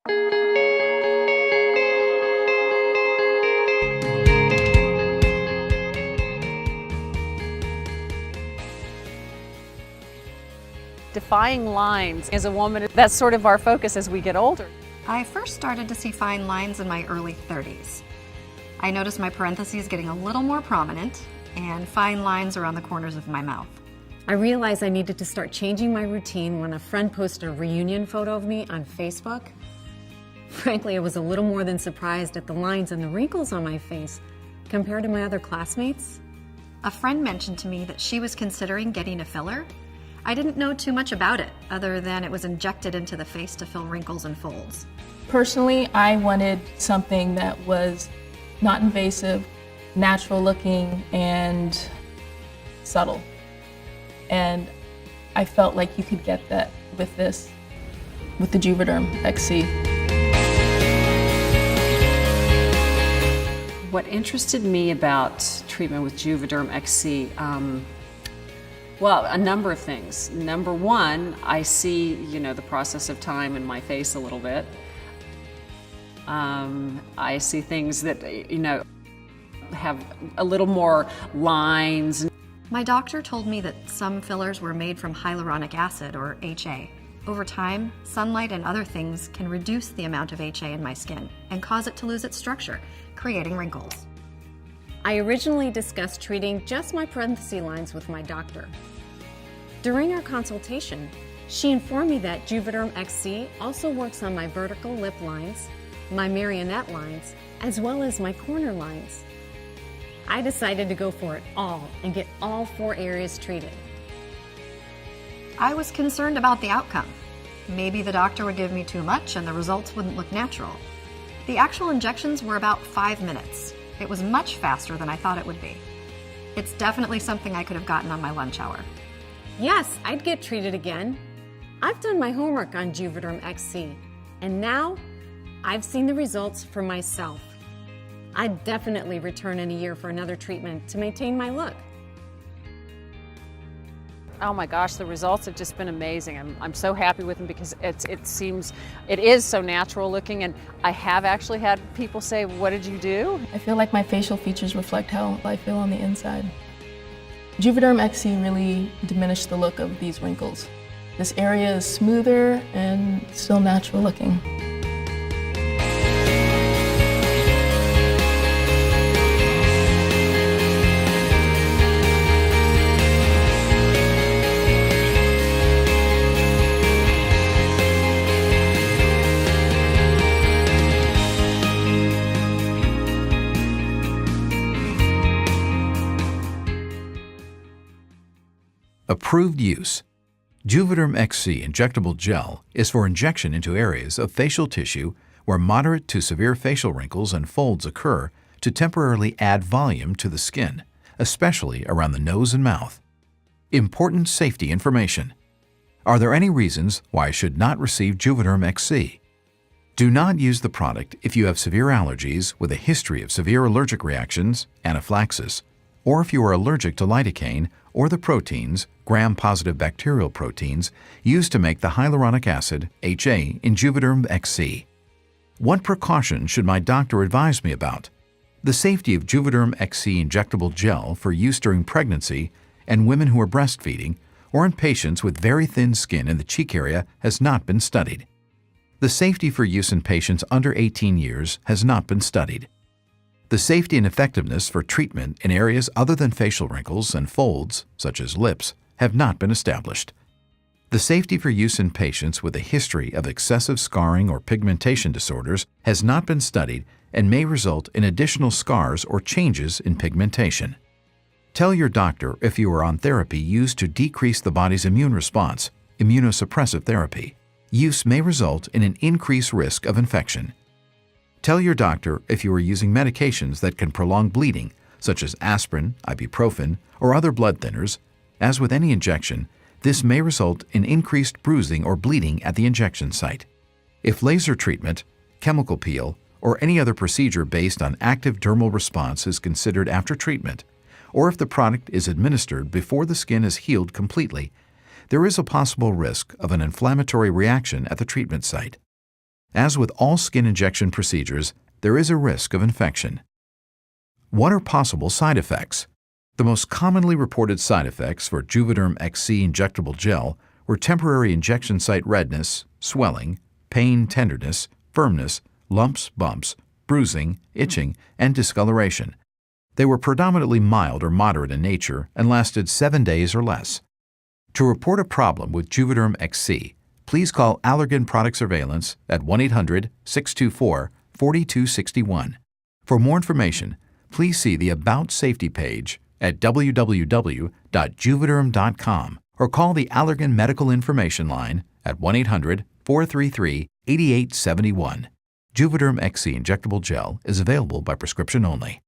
Defying lines as a woman, that's sort of our focus as we get older. I first started to see fine lines in my early 30s. I noticed my parentheses getting a little more prominent and fine lines around the corners of my mouth. I realized I needed to start changing my routine when a friend posted a reunion photo of me on Facebook. Frankly, I was a little more than surprised at the lines and the wrinkles on my face compared to my other classmates. A friend mentioned to me that she was considering getting a filler. I didn't know too much about it, other than it was injected into the face to fill wrinkles and folds. Personally, I wanted something that was not invasive, natural looking, and subtle. And I felt like you could get that with this, with the Juvederm XC. What interested me about treatment with Juvederm XC, well, a number of things. Number one, I see, the process of time in my face a little bit. I see things that, have a little more lines. My doctor told me that some fillers were made from hyaluronic acid, or HA. Over time, sunlight and other things can reduce the amount of HA in my skin and cause it to lose its structure, creating wrinkles. I originally discussed treating just my parenthesis lines with my doctor. During our consultation, she informed me that Juvederm XC also works on my vertical lip lines, my marionette lines, as well as my corner lines. I decided to go for it all and get all 4 areas treated. I was concerned about the outcome. Maybe the doctor would give me too much and the results wouldn't look natural. The actual injections were about 5 minutes. It was much faster than I thought it would be. It's definitely something I could have gotten on my lunch hour. Yes, I'd get treated again. I've done my homework on Juvederm XC, and now I've seen the results for myself. I'd definitely return in a year for another treatment to maintain my look. Oh my gosh, the results have just been amazing. I'm so happy with them because it is so natural looking, and I have actually had people say, "What did you do?" I feel like my facial features reflect how I feel on the inside. Juvederm XC really diminished the look of these wrinkles. This area is smoother and still natural looking. Approved use. Juvederm XC injectable gel is for injection into areas of facial tissue where moderate to severe facial wrinkles and folds occur to temporarily add volume to the skin, especially around the nose and mouth. Important safety information. Are there any reasons why I should not receive Juvederm XC? Do not use the product if you have severe allergies with a history of severe allergic reactions, anaphylaxis, or if you are allergic to lidocaine or the proteins, gram-positive bacterial proteins, used to make the hyaluronic acid, HA, in Juvederm XC. What precautions should my doctor advise me about? The safety of Juvederm XC injectable gel for use during pregnancy and women who are breastfeeding or in patients with very thin skin in the cheek area has not been studied. The safety for use in patients under 18 years has not been studied. The safety and effectiveness for treatment in areas other than facial wrinkles and folds, such as lips, have not been established. The safety for use in patients with a history of excessive scarring or pigmentation disorders has not been studied and may result in additional scars or changes in pigmentation. Tell your doctor if you are on therapy used to decrease the body's immune response, immunosuppressive therapy. Use may result in an increased risk of infection. Tell your doctor if you are using medications that can prolong bleeding, such as aspirin, ibuprofen, or other blood thinners. As with any injection, this may result in increased bruising or bleeding at the injection site. If laser treatment, chemical peel, or any other procedure based on active dermal response is considered after treatment, or if the product is administered before the skin is healed completely, there is a possible risk of an inflammatory reaction at the treatment site. As with all skin injection procedures, there is a risk of infection. What are possible side effects? The most commonly reported side effects for Juvederm XC injectable gel were temporary injection site redness, swelling, pain, tenderness, firmness, lumps, bumps, bruising, itching, and discoloration. They were predominantly mild or moderate in nature and lasted 7 days or less. To report a problem with Juvederm XC, please call Allergan Product Surveillance at 1-800-624-4261. For more information, please see the About Safety page at www.juvederm.com or call the Allergan Medical Information Line at 1-800-433-8871. Juvederm XC injectable gel is available by prescription only.